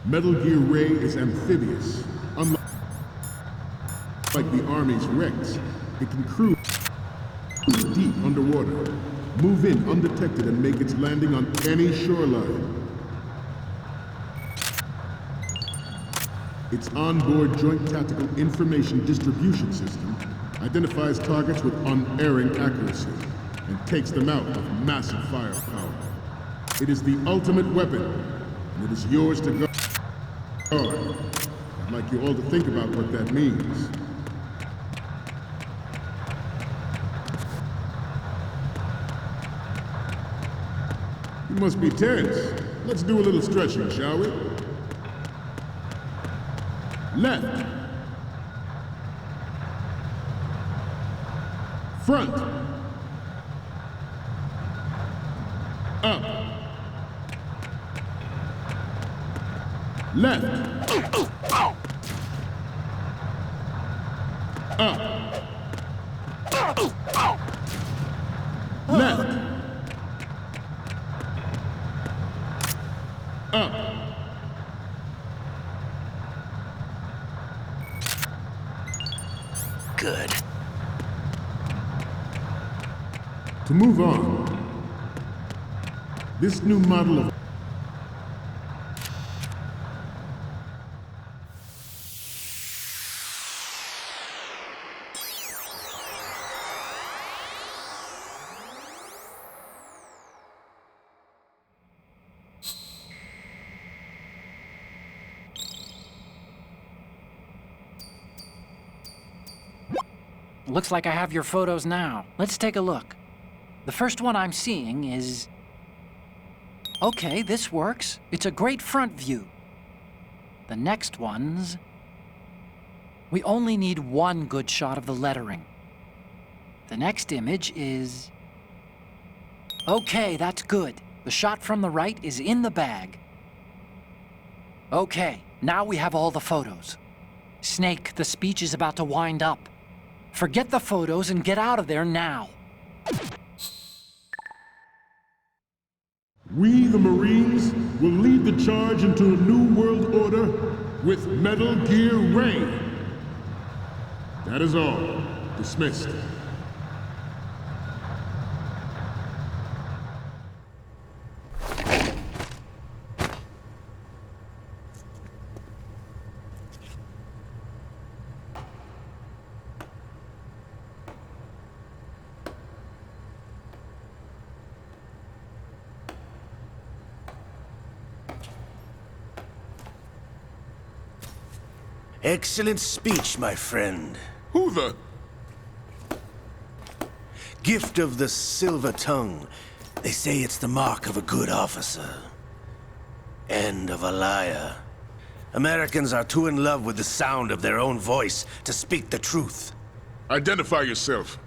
Metal Gear Ray is amphibious. Unlike the Army's Rex, it can cruise deep underwater, move in undetected, and make its landing on any shoreline. Its onboard Joint Tactical Information Distribution System identifies targets with unerring accuracy and takes them out with massive firepower. It is the ultimate weapon, and it is yours to guard. I'd like you all to think about what that means. You must be tense. Let's do a little stretching, shall we? Left. Front. Up. Left. Up. Left. Up. Good. To move on, this new model of Looks like I have your photos now. Let's take a look. The first one I'm seeing is... Okay, this works. It's a great front view. The next one's... We only need one good shot of the lettering. The next image is... Okay, that's good. The shot from the right is in the bag. Okay, now we have all the photos. Snake, the speech is about to wind up. Forget the photos and get out of there now. we, the Marines, will lead the charge into a new world order with Metal Gear Ray. That is all. Dismissed. Excellent speech, my friend. Who the... Gift of the silver tongue. They say it's the mark of a good officer. And of a liar. Americans are too in love with the sound of their own voice to speak the truth. Identify yourself.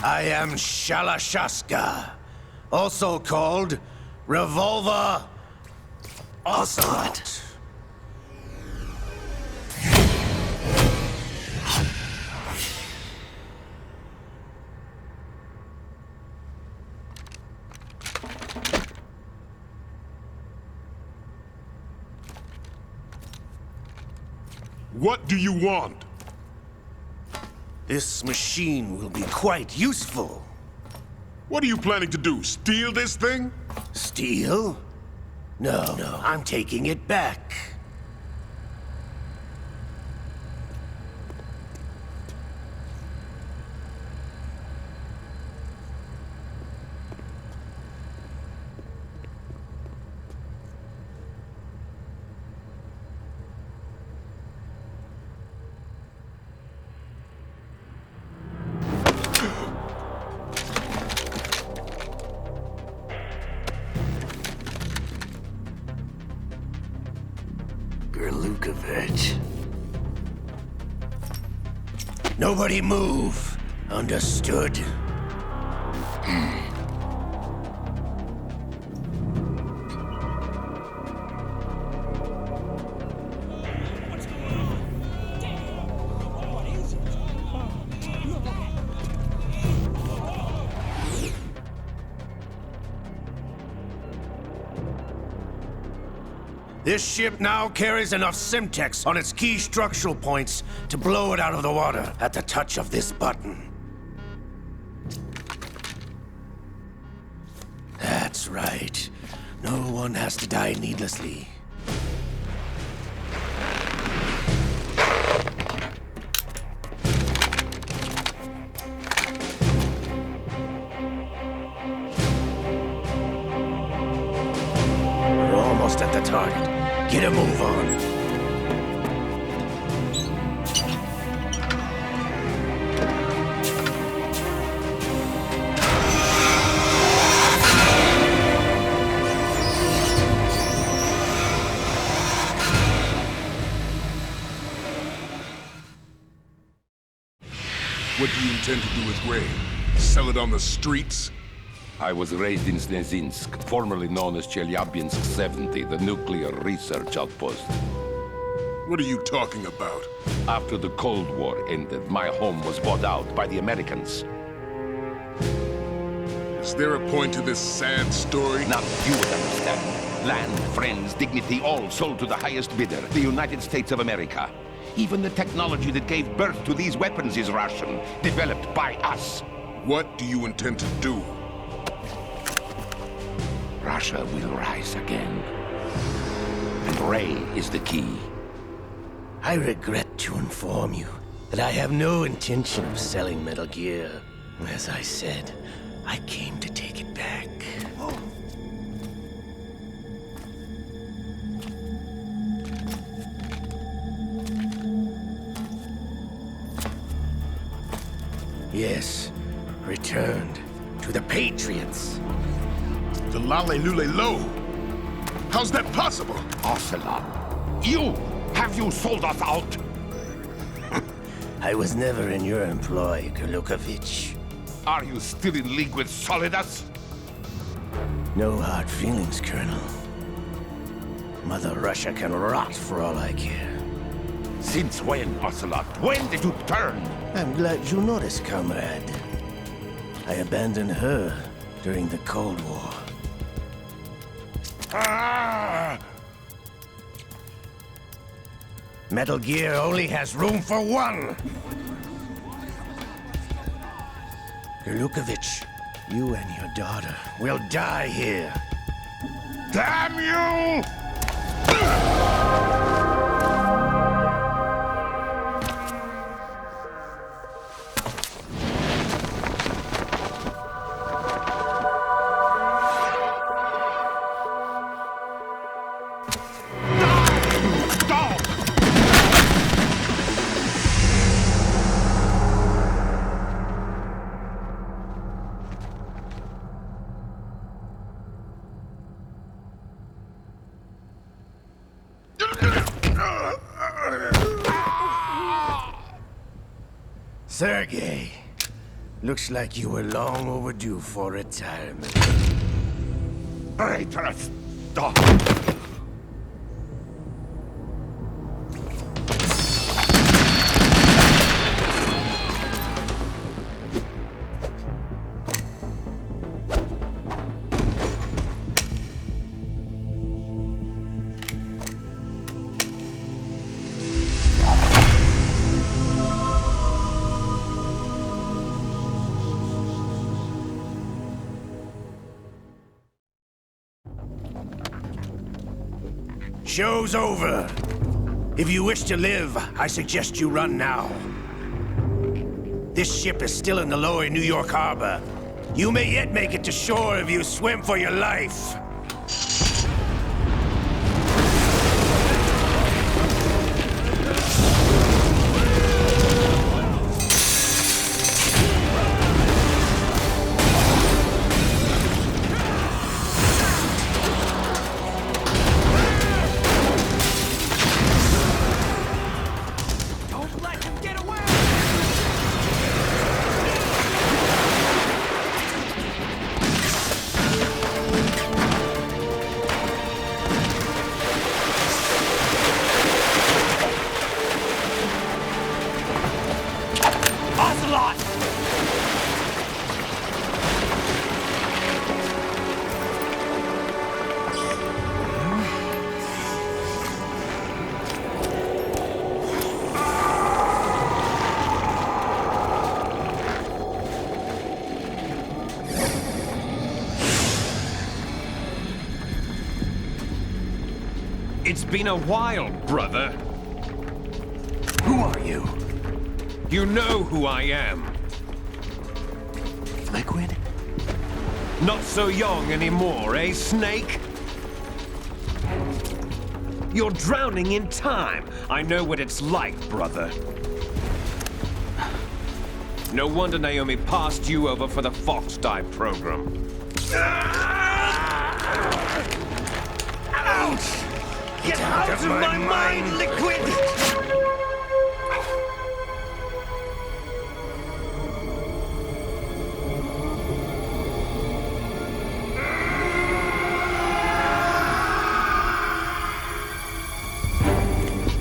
I am Shalashaska, also called Revolver Ocelot. What do you want? This machine will be quite useful. What are you planning to do? Steal this thing? Steal? No, I'm taking it back. Gerlukovich. Nobody move. Understood? This ship now carries enough Simtex on its key structural points to blow it out of the water at the touch of this button. That's right. No one has to die needlessly. We're almost at the target. Get a move on. What do you intend to do with Ray? Sell it on the streets? I was raised in Snezinsk, formerly known as Chelyabinsk 70, the nuclear research outpost. What are you talking about? After the Cold War ended, my home was bought out by the Americans. Is there a point to this sad story? Now you would understand. Land, friends, dignity, all sold to the highest bidder, the United States of America. Even the technology that gave birth to these weapons is Russian, developed by us. What do you intend to do? Russia will rise again. And Ray is the key. I regret to inform you that I have no intention of selling Metal Gear. As I said, I came to take it back. Yes, returned to the Patriots. The Lale Lule Lo? How's that possible? Ocelot, have you sold us out? I was never in your employ, Gurlukovich. Are you still in league with Solidus? No hard feelings, Colonel. Mother Russia can rot for all I care. Since when, Ocelot? When did you turn? I'm glad you noticed, comrade. I abandoned her during the Cold War. Ah! Metal Gear only has room for one! Gurlukovich, you and your daughter will die here. Damn you! Sergei, looks like you were long overdue for retirement. Traitorous dog! Show's over. If you wish to live, I suggest you run now. This ship is still in the lower New York harbor. You may yet make it to shore if you swim for your life. It's been a while, brother. Who are you? You know who I am. Liquid? Not so young anymore, eh, Snake? You're drowning in time. I know what it's like, brother. No wonder Naomi passed you over for the Fox Die program. Ouch! Get out of my mind, Liquid!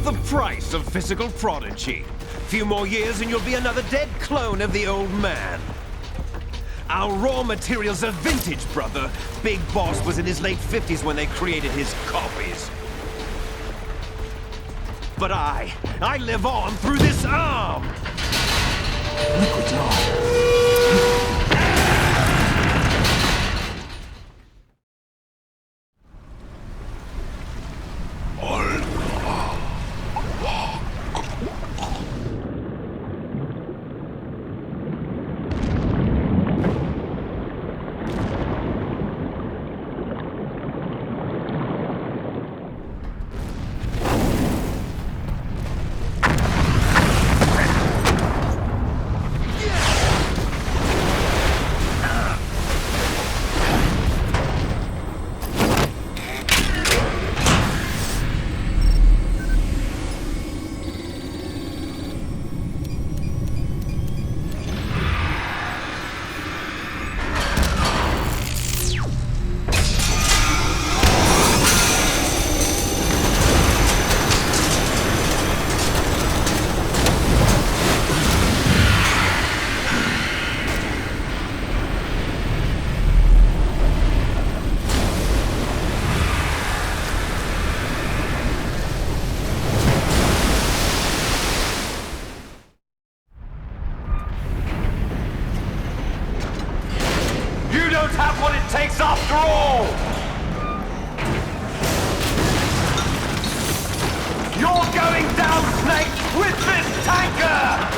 The price of physical prodigy. Few more years and you'll be another dead clone of the old man. Our raw materials are vintage, brother. Big Boss was in his late 50s when they created his copies. But I live on through this arm! Liquid's on. Have what it takes after all! You're going down, Snake, with this tanker!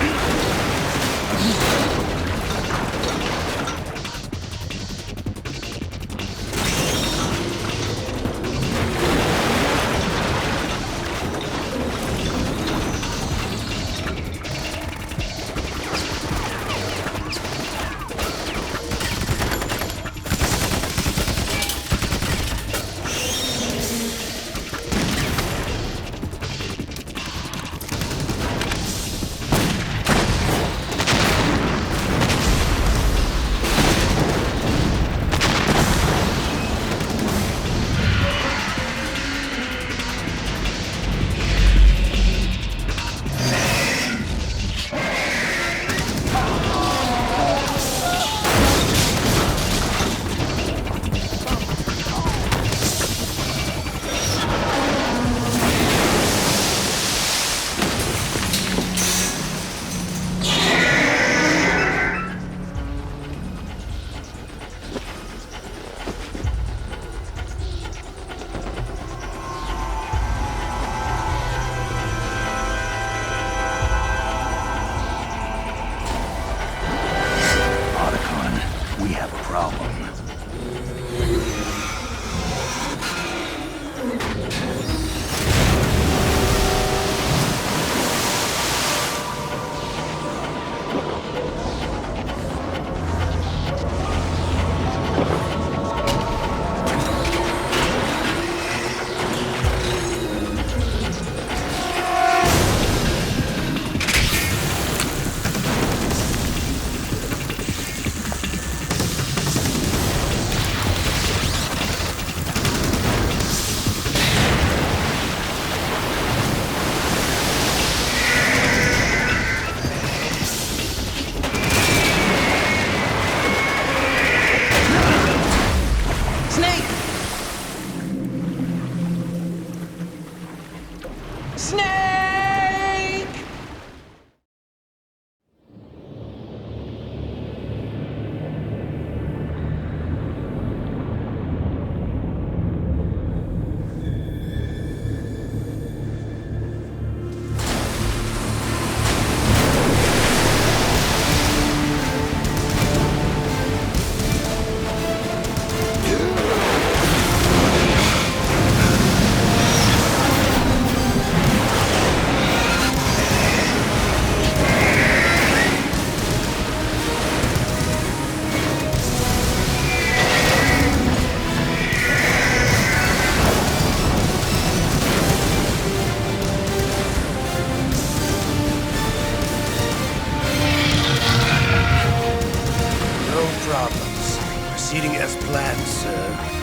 problems. Proceeding as planned, sir.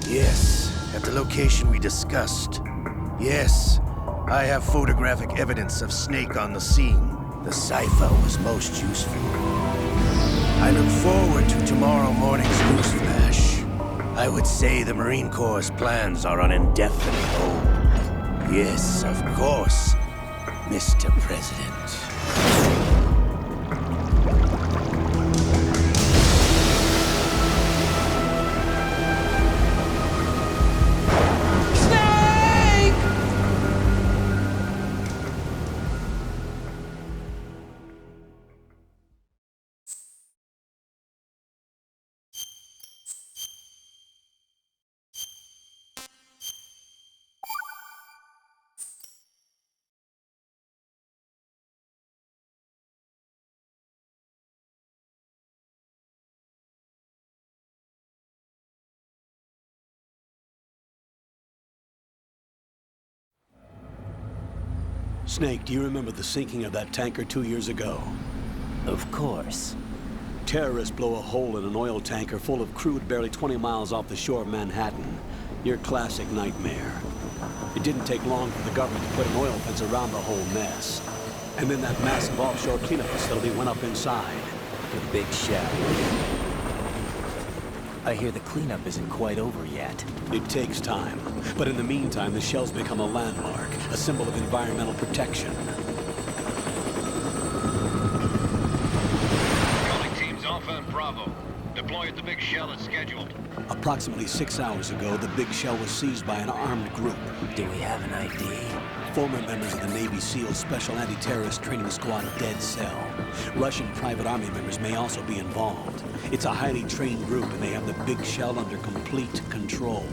Yes, at the location we discussed. Yes, I have photographic evidence of Snake on the scene. The cipher was most useful. I look forward to tomorrow morning's news flash. I would say the Marine Corps' plans are on indefinite hold. Yes, of course, Mr. President. Snake, do you remember the sinking of that tanker 2 years ago? Of course. Terrorists blow a hole in an oil tanker full of crude barely 20 miles off the shore of Manhattan. Your classic nightmare. It didn't take long for the government to put an oil fence around the whole mess. And then that massive offshore cleanup facility went up inside. The Big Shell. I hear the cleanup isn't quite over yet. It takes time. But in the meantime, the shell's become a landmark, a symbol of environmental protection. Calling teams Alpha and Bravo. Deploy at the Big Shell as scheduled. Approximately 6 hours ago, the Big Shell was seized by an armed group. Do we have an ID? Former members of the Navy SEALs Special Anti-Terrorist Training Squad Dead Cell. Russian private army members may also be involved. It's a highly trained group, and they have the Big Shell under complete control.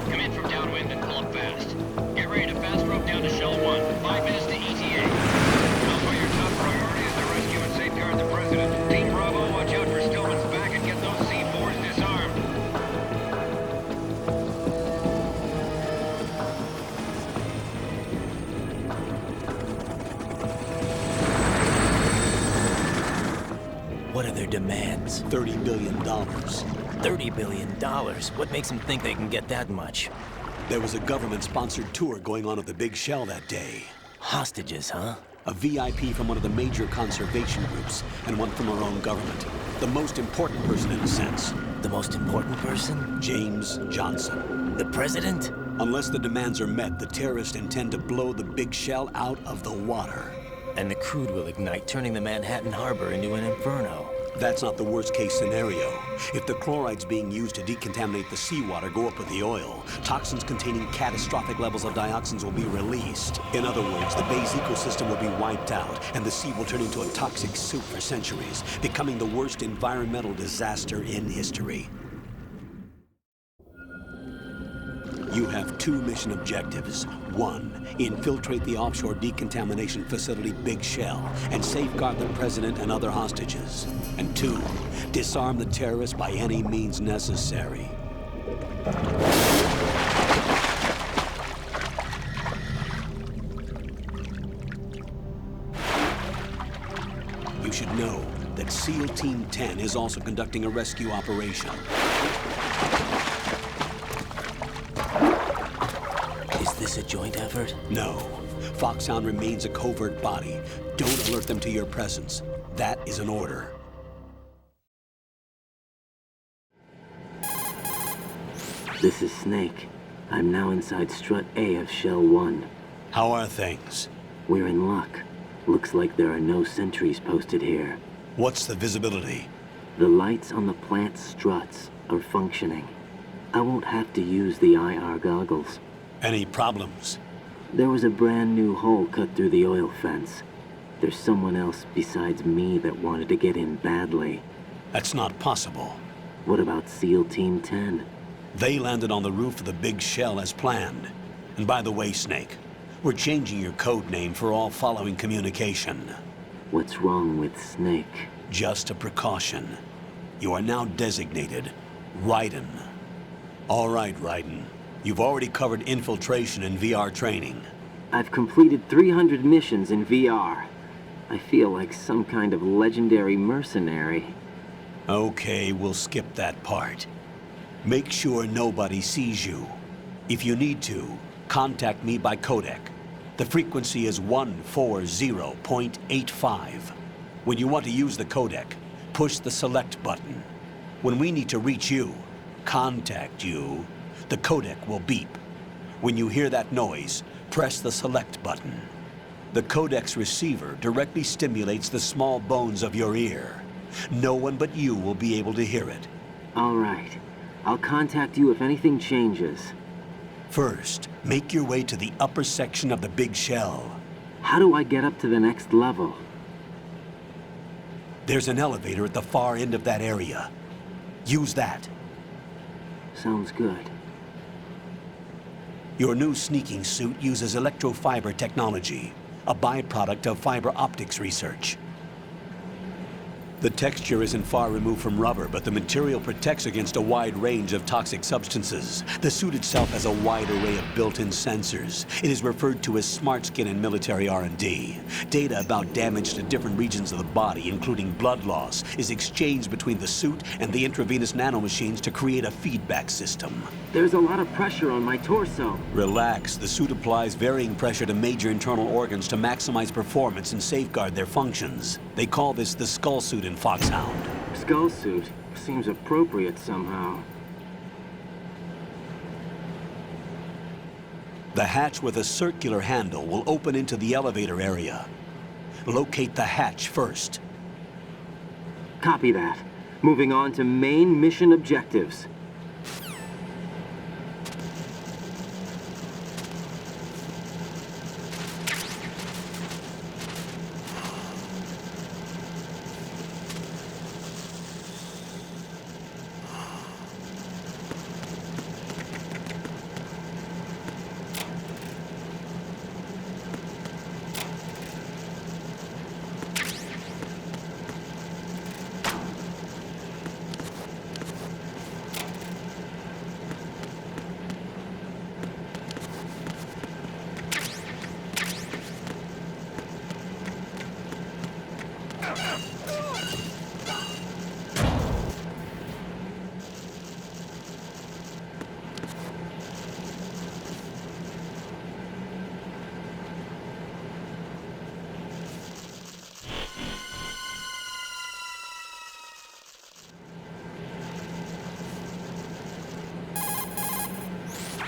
Come in from downwind and pull up fast. Get ready to fast rope down to Shell 1. 5 minutes to ETA. Also, your top priority is to rescue and safeguard the President. Team Bravo, watch out for Stillman's back and get those C4s disarmed. What are their demands? $30 billion. $30 billion? What makes them think they can get that much? There was a government-sponsored tour going on at the Big Shell that day. Hostages, huh? A VIP from one of the major conservation groups, and one from our own government. The most important person in a sense. The most important person? James Johnson. The President? Unless the demands are met, the terrorists intend to blow the Big Shell out of the water. And the crude will ignite, turning the Manhattan Harbor into an inferno. That's not the worst-case scenario. If the chlorides being used to decontaminate the seawater go up with the oil, toxins containing catastrophic levels of dioxins will be released. In other words, the bay's ecosystem will be wiped out, and the sea will turn into a toxic soup for centuries, becoming the worst environmental disaster in history. You have 2 mission objectives. 1, infiltrate the offshore decontamination facility Big Shell and safeguard the President and other hostages. And 2, disarm the terrorists by any means necessary. You should know that SEAL Team 10 is also conducting a rescue operation. Is this a joint effort? No. Foxhound remains a covert body. Don't alert them to your presence. That is an order. This is Snake. I'm now inside Strut A of Shell 1. How are things? We're in luck. Looks like there are no sentries posted here. What's the visibility? The lights on the plant struts are functioning. I won't have to use the IR goggles. Any problems? There was a brand new hole cut through the oil fence. There's someone else besides me that wanted to get in badly. That's not possible. What about SEAL Team 10? They landed on the roof of the big shell as planned. And by the way, Snake, we're changing your code name for all following communication. What's wrong with Snake? Just a precaution. You are now designated Raiden. All right, Raiden. You've already covered infiltration and VR training. I've completed 300 missions in VR. I feel like some kind of legendary mercenary. Okay, we'll skip that part. Make sure nobody sees you. If you need to, contact me by codec. The frequency is 140.85. When you want to use the codec, push the select button. When we need to reach you, contact you, the codec will beep. When you hear that noise, press the select button. The codec's receiver directly stimulates the small bones of your ear. No one but you will be able to hear it. All right. I'll contact you if anything changes. First, make your way to the upper section of the big shell. How do I get up to the next level? There's an elevator at the far end of that area. Use that. Sounds good. Your new sneaking suit uses electrofiber technology, a byproduct of fiber optics research. The texture isn't far removed from rubber, but the material protects against a wide range of toxic substances. The suit itself has a wide array of built-in sensors. It is referred to as smart skin in military R&D. Data about damage to different regions of the body, including blood loss, is exchanged between the suit and the intravenous nanomachines to create a feedback system. There's a lot of pressure on my torso. Relax. The suit applies varying pressure to major internal organs to maximize performance and safeguard their functions. They call this the skull suit in Foxhound. Skull suit seems appropriate somehow. The hatch with a circular handle will open into the elevator area. Locate the hatch first. Copy that. Moving on to main mission objectives.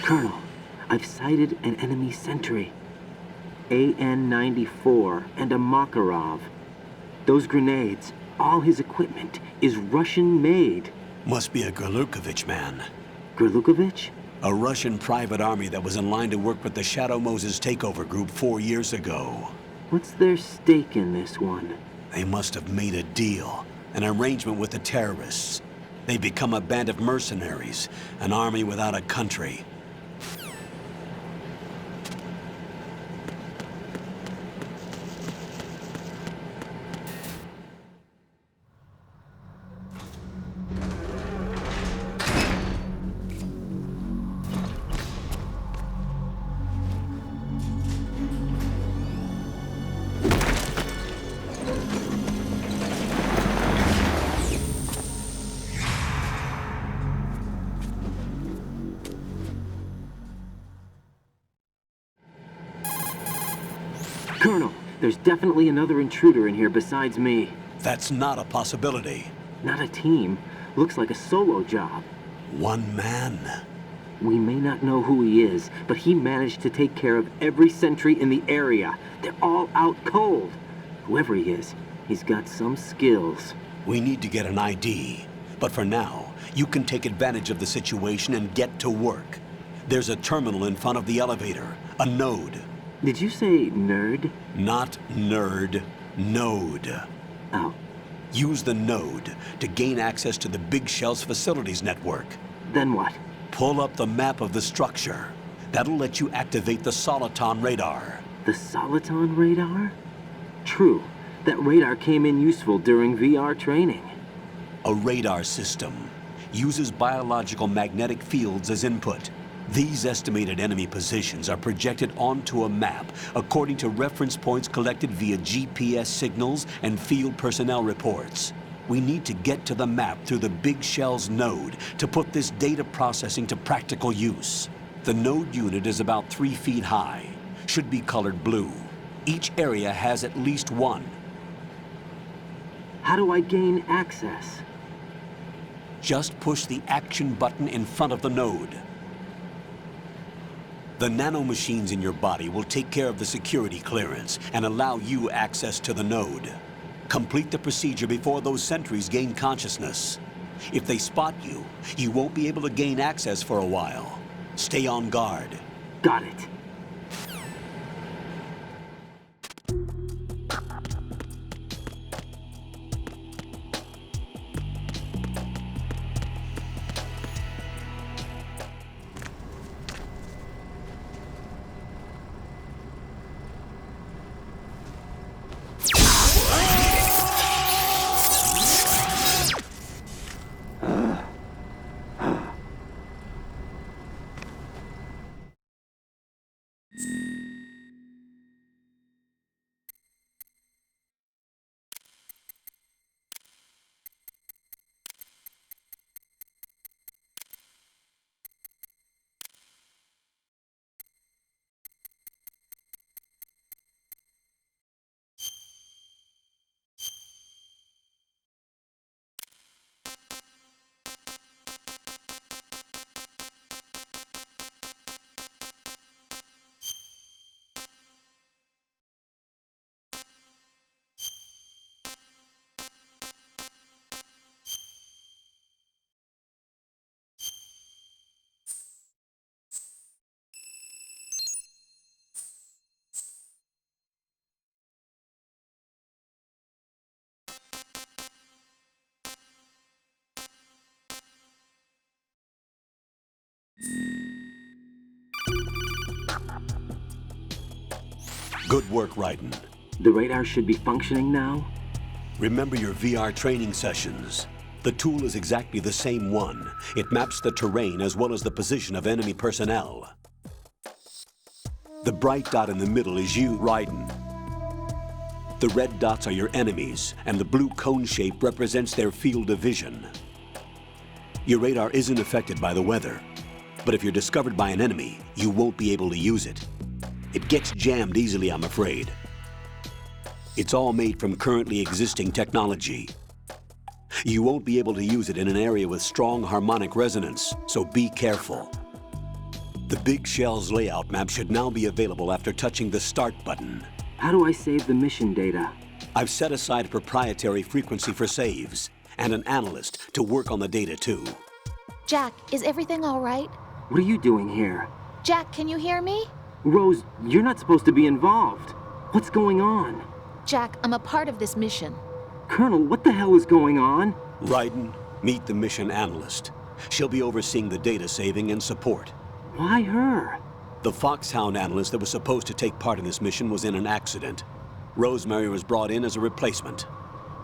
Colonel, I've sighted an enemy sentry. AN-94 and a Makarov. Those grenades, all his equipment, is Russian-made. Must be a Gorlukovich man. Gorlukovich? A Russian private army that was in line to work with the Shadow Moses takeover group 4 years ago. What's their stake in this one? They must have made a deal, an arrangement with the terrorists. They become a band of mercenaries, an army without a country. Colonel, there's definitely another intruder in here besides me. That's not a possibility. Not a team. Looks like a solo job. One man. We may not know who he is, but he managed to take care of every sentry in the area. They're all out cold. Whoever he is, he's got some skills. We need to get an ID. But for now, you can take advantage of the situation and get to work. There's a terminal in front of the elevator, a node. Did you say nerd? Not nerd, node. Oh. Use the node to gain access to the Big Shell's facilities network. Then what? Pull up the map of the structure. That'll let you activate the Soliton radar. The Soliton radar? True. That radar came in useful during VR training. A radar system uses biological magnetic fields as input. These estimated enemy positions are projected onto a map according to reference points collected via GPS signals and field personnel reports. We need to get to the map through the Big Shell's node to put this data processing to practical use. The node unit is about 3 feet high, should be colored blue. Each area has at least one. How do I gain access? Just push the action button in front of the node. The nanomachines in your body will take care of the security clearance and allow you access to the node. Complete the procedure before those sentries gain consciousness. If they spot you, you won't be able to gain access for a while. Stay on guard. Got it. Good work, Raiden. The radar should be functioning now? Remember your VR training sessions. The tool is exactly the same one. It maps the terrain as well as the position of enemy personnel. The bright dot in the middle is you, Raiden. The red dots are your enemies, and the blue cone shape represents their field of vision. Your radar isn't affected by the weather, but if you're discovered by an enemy, you won't be able to use it. It gets jammed easily, I'm afraid. It's all made from currently existing technology. You won't be able to use it in an area with strong harmonic resonance, so be careful. The Big Shell's layout map should now be available after touching the Start button. How do I save the mission data? I've set aside a proprietary frequency for saves, and an analyst to work on the data too. Jack, is everything all right? What are you doing here? Jack, can you hear me? Rose, you're not supposed to be involved. What's going on? Jack, I'm a part of this mission. Colonel, what the hell is going on? Raiden, meet the mission analyst. She'll be overseeing the data saving and support. Why her? The Foxhound analyst that was supposed to take part in this mission was in an accident. Rosemary was brought in as a replacement.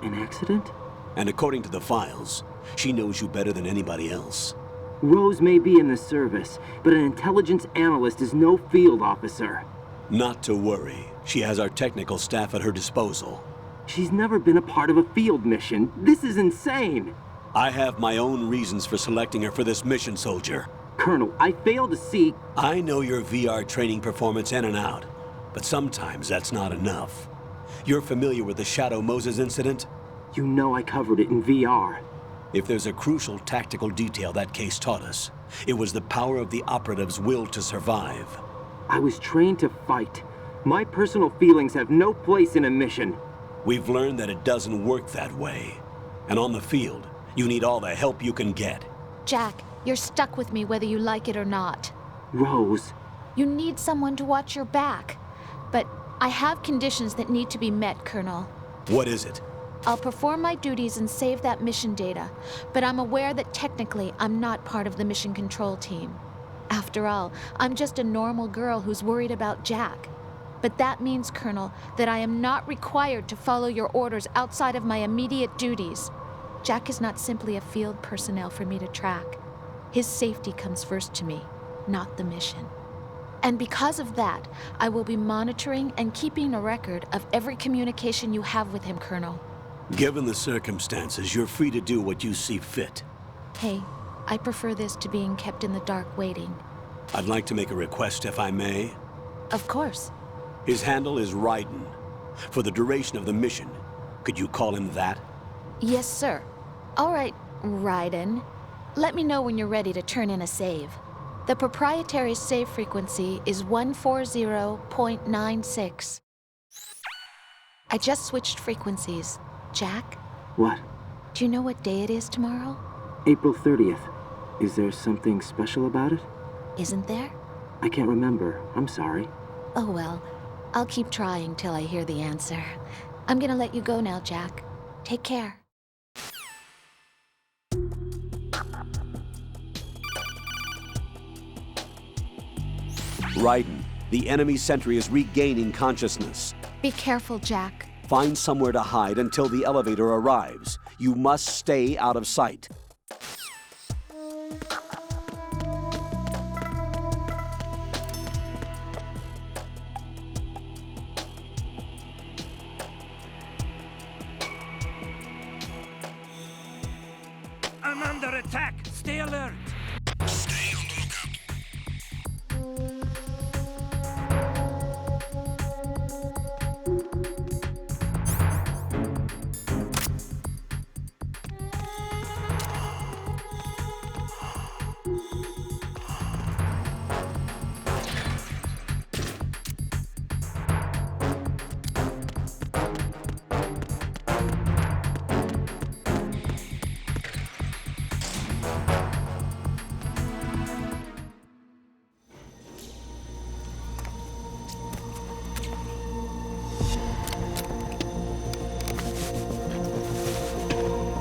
An accident? And according to the files, she knows you better than anybody else. Rose may be in the service, but an intelligence analyst is no field officer. Not to worry. She has our technical staff at her disposal. She's never been a part of a field mission. This is insane. I have my own reasons for selecting her for this mission, soldier. Colonel, I fail to see... I know your VR training performance in and out, but sometimes that's not enough. You're familiar with the Shadow Moses incident? You know I covered it in VR. If there's a crucial tactical detail that case taught us, it was the power of the operative's will to survive. I was trained to fight. My personal feelings have no place in a mission. We've learned that it doesn't work that way. And on the field, you need all the help you can get. Jack, you're stuck with me whether you like it or not. Rose, You need someone to watch your back. But I have conditions that need to be met, Colonel. What is it? I'll perform my duties and save that mission data, but I'm aware that technically I'm not part of the mission control team. After all, I'm just a normal girl who's worried about Jack. But that means, Colonel, that I am not required to follow your orders outside of my immediate duties. Jack is not simply a field personnel for me to track. His safety comes first to me, not the mission. And because of that, I will be monitoring and keeping a record of every communication you have with him, Colonel. Given the circumstances, you're free to do what you see fit. Hey, I prefer this to being kept in the dark waiting. I'd like to make a request, if I may. Of course. His handle is Raiden. For the duration of the mission, could you call him that? Yes, sir. All right, Raiden. Let me know when you're ready to turn in a save. The proprietary save frequency is 140.96. I just switched frequencies. Jack, what? do you know what day it is tomorrow? April 30th. Is there something special about it? Isn't there? I can't remember. I'm sorry. Oh well, I'll keep trying till I hear the answer. I'm gonna let you go now, Jack. Take care. Raiden, the enemy sentry is regaining consciousness. Be careful, Jack. Find somewhere to hide until the elevator arrives. You must stay out of sight. I'm under attack. Stay alert. Stay on the lookout.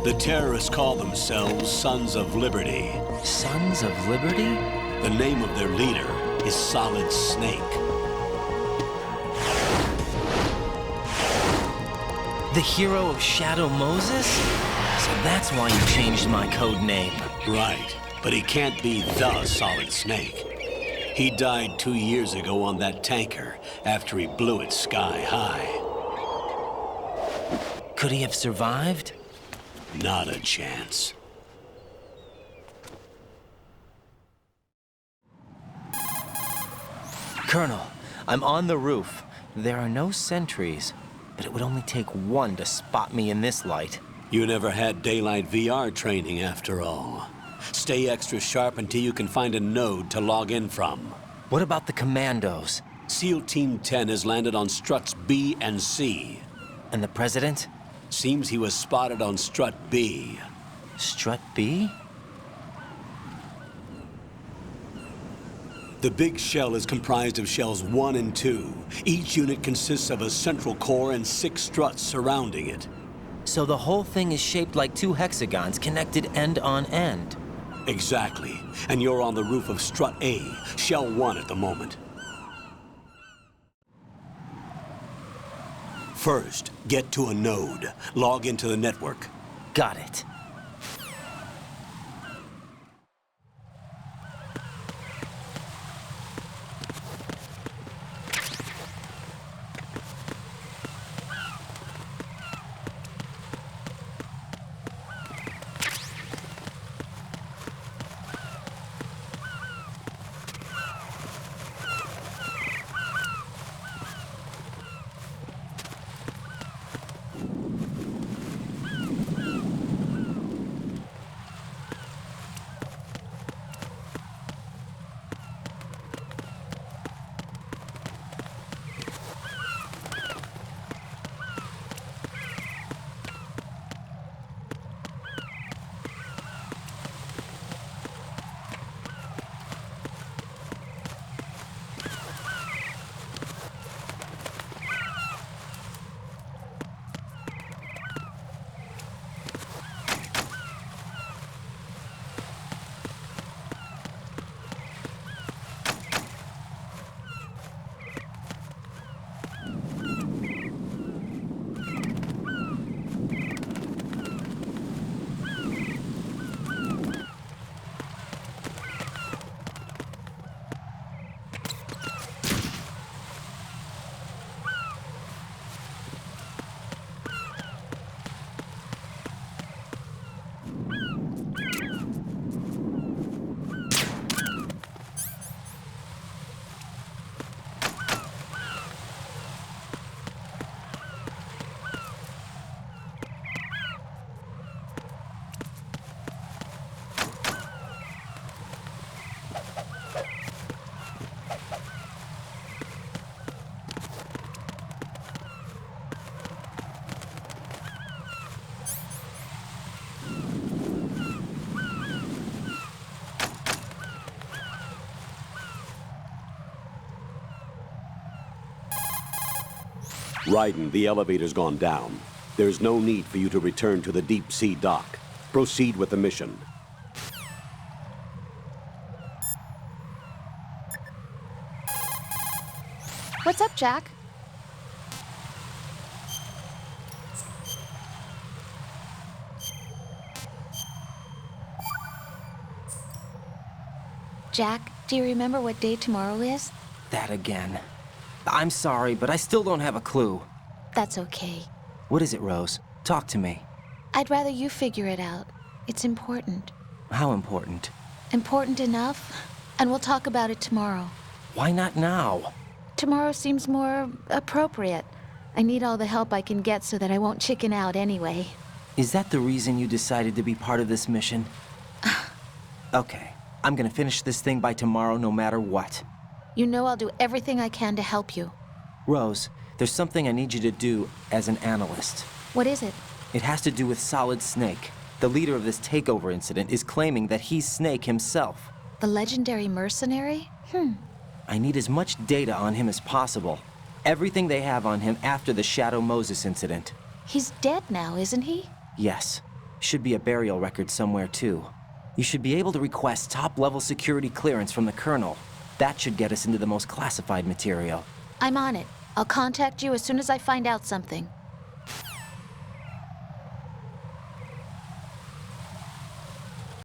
The terrorists call themselves Sons of Liberty. Sons of Liberty? The name of their leader is Solid Snake. The hero of Shadow Moses? So that's why you changed my code name. Right, but he can't be the Solid Snake. He died 2 years ago on that tanker after he blew it sky high. Could he have survived? Not a chance. Colonel, I'm on the roof. There are no sentries, but it would only take one to spot me in this light. You never had daylight VR training after all. Stay extra sharp until you can find a node to log in from. What about the commandos? SEAL Team 10 has landed on struts B and C. And the president? Seems he was spotted on strut B. Strut B? The big shell is comprised of shells 1 and 2. Each unit consists of a central core and 6 struts surrounding it. So the whole thing is shaped like 2 hexagons connected end on end. Exactly. And you're on the roof of strut A, shell 1 at the moment. First, get to a node. Log into the network. Got it. Raiden, the elevator's gone down. There's no need for you to return to the deep sea dock. Proceed with the mission. What's up, Jack? Jack, do you remember what day tomorrow is? That again. I'm sorry, but I still don't have a clue. That's okay. What is it, Rose? Talk to me. I'd rather you figure it out. It's important. How important? Important enough? And we'll talk about it tomorrow. Why not now? Tomorrow seems more appropriate. I need all the help I can get so that I won't chicken out anyway. Is that the reason you decided to be part of this mission? Okay. I'm gonna finish this thing by tomorrow no matter what. You know I'll do everything I can to help you. Rose, there's something I need you to do as an analyst. What is it? It has to do with Solid Snake. The leader of this takeover incident is claiming that he's Snake himself. The legendary mercenary? I need as much data on him as possible. Everything they have on him after the Shadow Moses incident. He's dead now, isn't he? Yes. Should be a burial record somewhere, too. You should be able to request top-level security clearance from the Colonel. That should get us into the most classified material. I'm on it. I'll contact you as soon as I find out something.